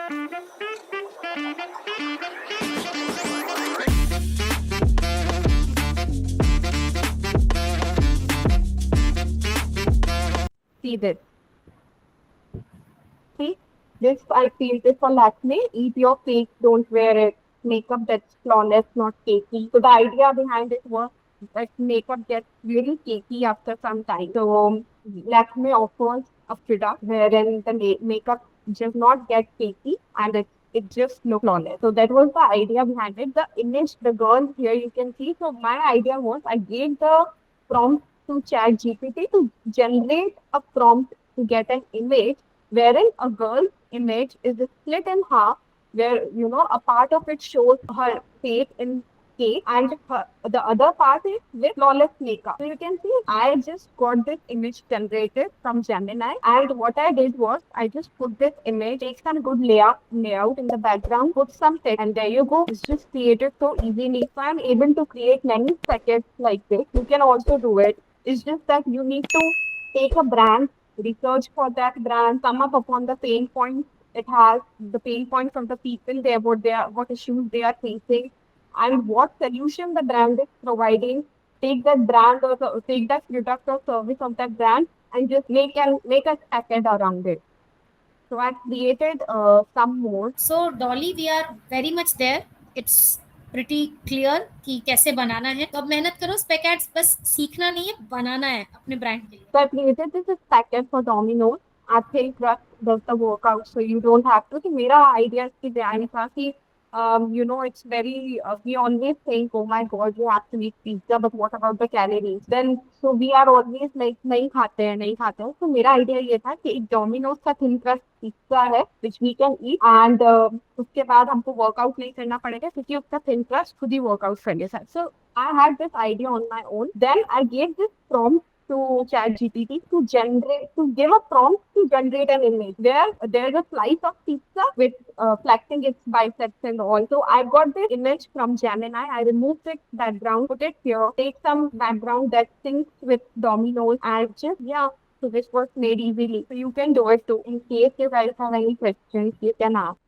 See this. See, this I feel this for Lakme. Eat your cake, don't wear it. Makeup that's flawless, not cakey. So the idea behind it was that makeup gets really cakey after some time. So Lakme offers a product wherein the makeup does not get cakey and it just looks flawless. So that was the idea behind it. The image, the girl here you can see. So my idea was I gave the prompt to Chat GPT to generate a prompt to get an image wherein a girl's image is split in half, where a part of it shows her face in cake and the other part is with flawless makeup. So you can see I just got this image generated from Gemini, and what I did was I just put this image, take some good layout in the background, put some text, and there you go. It's just created so easily. So I'm able to create many packets like this. You can also do it. It's just that you need to take a brand, research for that brand, come up upon the pain points it has, the pain point from the people there, what issues they are facing, and what solution the brand is providing. Take that brand or take that product or service of that brand and just make a packet around it. So I created some more. So Dolly, we are very much there. It's pretty clear कि कैसे बनाना है. तो अब मेहनत करो, spec ads बस सीखना नहीं है, बनाना है अपने ब्रांड के लिए. So I created this packet for Domino's. I think Russ does the workout, so you don't have to. So मेरा idea इसकी design था कि it's very, we always think, oh my God, you have to eat pizza, but what about the calories? Then, so we are always like, नहीं खाते हैं. So मेरा idea ये था कि एक Domino's का thin crust pizza है, which we can eat, and उसके बाद हमको workout नहीं करना पड़ेगा क्योंकि उसका thin crust खुद ही workout कर लेगा. So I had this idea on my own. Then I gave this prompt to ChatGPT to give a prompt to generate an image where there's a slice of pizza with flexing its biceps and all. So I got this image from Gemini. I removed its background, put it here, take some background that syncs with Domino's, and just so this was made easily. So you can do it too. In case you guys have any questions, you can ask.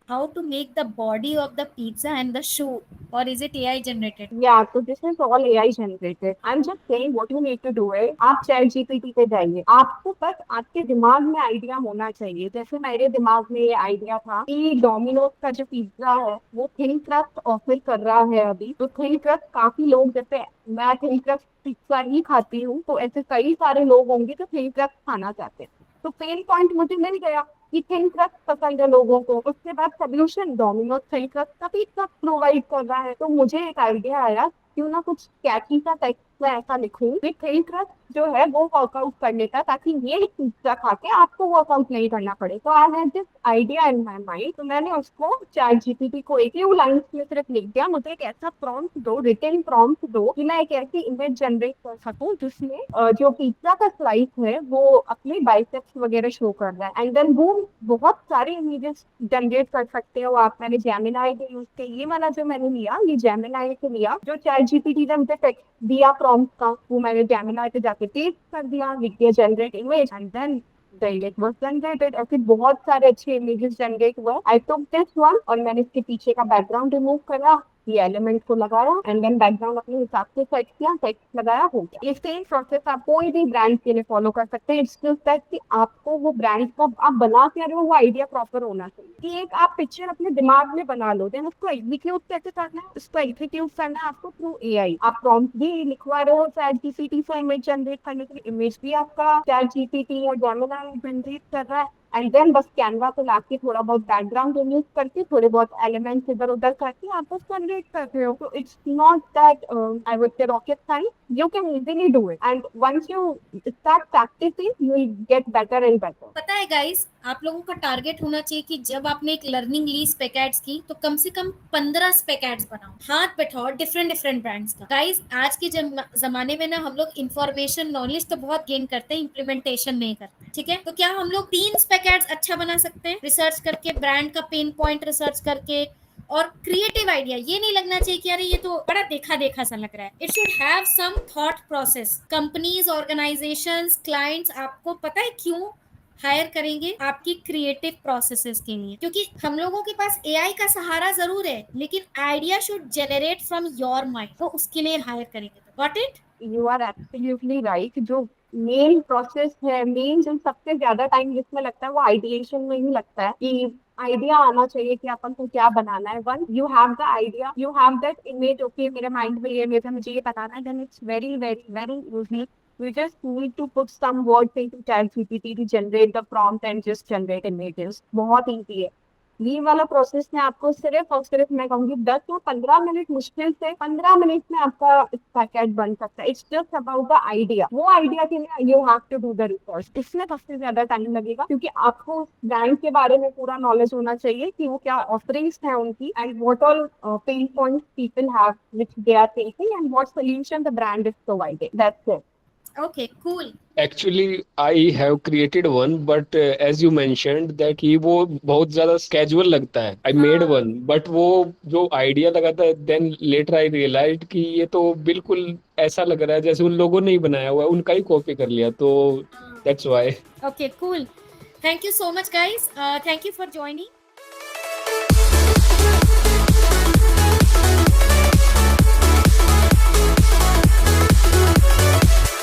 How to make the body of the pizza and the shoe, or is it AI generated? Yeah, so this is all AI generated. I'm just saying what you need to do है, आप chat GPT पे जाइए. आपको बस आपके दिमाग में idea होना चाहिए. जैसे मेरे दिमाग में ये आइडिया था कि डोमिनोज का जो पिज्जा है वो थिन क्रस्ट ऑफर कर रहा है अभी. तो थिन क्रस्ट काफी लोग, जैसे मैं थिन क्रस्ट पिज्जा ही खाती हूँ, तो ऐसे कई सारे लोग होंगे जो थिन क्रस्ट खाना चाहते हैं. तो पेन पॉइंट मुझे मिल गया कि थिन क्रस्ट पसंद है लोगों को. उसके बाद सोल्यूशन डोमिनोज थिन क्रस्ट का पिज्जा प्रोवाइड कर रहा है. तो मुझे एक आइडिया आया, क्यों ना कुछ कैची सा टेक्स्ट में ऐसा लिखूं कि थिन क्रस्ट जो है वो वर्कआउट करने का, ताकि ये पिज्जा खा के आपको वर्कआउट नहीं करना पड़े. तो I had this idea in my mind. तो मैंने उसको चैट जीपीटी को एक few लाइंस में सिर्फ लिख दिया, मुझे एक ऐसा प्रॉम्प्ट दो, रिटन प्रॉम्प्ट दो कि मैं एक ऐसी इमेज जनरेट कर सकूं जिसमें जो पिज्जा का स्लाइस है वो अपने बाइसेप्स वगैरह शो कर रहा है. एंड देन बूम, बहुत सारे इमेजेस जनरेट कर सकते हो आप. मैंने जेमिनाई के यूज किया. ये वाला जो मैंने लिया, ये जेमिनाई से लिया. जो चैट जीपीटी ने मुझे टेक्स्ट दिया प्रॉम्प्ट का, वो मैंने जेमिनाई पे जाके पेस्ट कर दिया, लिख दिया generate image, and then the image was generated. ऐसे बहुत सारे अच्छे इमेजेस जनरेट हुए. आई टुक दिस वन और मैंने इसके पीछे का बैकग्राउंड रिमूव करा, ये एलिमेंट को लगाया एंड देन बैकग्राउंड अपने हिसाब से सेट किया, टेक्स्ट लगाया, हो गया. ये सेम प्रोसेस आप कोई भी ब्रांड के लिए फॉलो कर सकते हैं. इट्स जस्ट दैट कि आपको वो ब्रांड को आप बना के रहे हो, वो आइडिया प्रॉपर होना चाहिए. कि एक आप पिक्चर अपने दिमाग में बना लो, देन उसको एग्जीक्यूट कैसे करना है, उसको एग्जीक्यूट करना है आपको थ्रू एआई. आप प्रॉम्प्ट भी लिखवा रहे हो चैट जीपीटी से इमेज जनरेट करने के लिए, इमेज भी आपका चैट जीपीटी और जेमिनी जनरेट कर रहा है. एंड देन बस कैनवा पे लाके थोड़ा बहुत बैकग्राउंड रिमूव करके, थोड़े बहुत एलिमेंट्स इधर उधर करके आप बस जनरेट करते हो. तो it's not that I would say rocket science. You can easily do it and once you start practicing you will get better and better. पता है गाइस, आप लोगों का टारगेट होना चाहिए कि जब आपने एक लर्निंग ली स्पेक एड्स की, तो कम से कम 15 स्पेक एड्स बनाओ, हाथ बैठाओ डिफरेंट ब्रांड्स का. गाइस, आज के जमाने में ना हम लोग इंफॉर्मेशन नॉलेज तो बहुत गेन करते हैं, इंप्लीमेंटेशन नहीं करते हैं. ठीक है, तो क्या हम लोग 3 स्पेक एड्स अच्छा बना सकते हैं रिसर्च करके, ब्रांड का पेन पॉइंट रिसर्च करके, और क्रिएटिव आइडिया. ये नहीं लगना चाहिए कि अरे ये तो बड़ा देखा सा लग रहा है. It should have some thought process. Companies, organisations, clients, आपको पता है क्यों हायर करेंगे आपकी क्रिएटिव प्रोसेसेस के लिए, क्योंकि हम लोगों के पास एआई का सहारा जरूर है, लेकिन idea should generate from your mind, तो उसके लिए हायर करेंगे। Got it? You are absolutely right. जो मेन प्रोसेस है, मेन जो सबसे ज्यादा टाइम जिसमें लगता है वो आइडिएशन में ही लगता है, कि आइडिया आना चाहिए कि अपन को क्या बनाना है। One you have the idea, you have that image, okay मेरे माइंड में ये इमेज है, मुझे ये बनाना है, then it's very very very easy. You just need to put some words into ChatGPT to generate the prompt and just generate images. बहुत easy है। ये वाला प्रोसेस में आपको सिर्फ और सिर्फ मैं कहूंगी 10 से 15 मिनट, मुश्किल से 15 मिनट में आपका पैकेट बन सकता है। It's just about the idea. वो आइडिया के लिए you have to do the research. इसमें सबसे ज्यादा टाइम लगेगा, क्योंकि आपको ब्रांड के बारे में पूरा नॉलेज होना चाहिए कि वो क्या ऑफरिंग्स है उनकी, and what all pain points people have which they are facing, and what solution the brand is providing. That's it. Okay, cool. Actually, I have created one, but as you mentioned that कि वो बहुत ज्यादा casual लगता है. I made हाँ, one, but वो जो idea लगा था, then later I realized कि ये तो बिल्कुल ऐसा लग रहा है जैसे उन लोगों ने ही बनाया हुआ है, उनका ही कॉपी कर लिया, तो that's why. Okay, cool. Thank you so much guys, thank you for joining.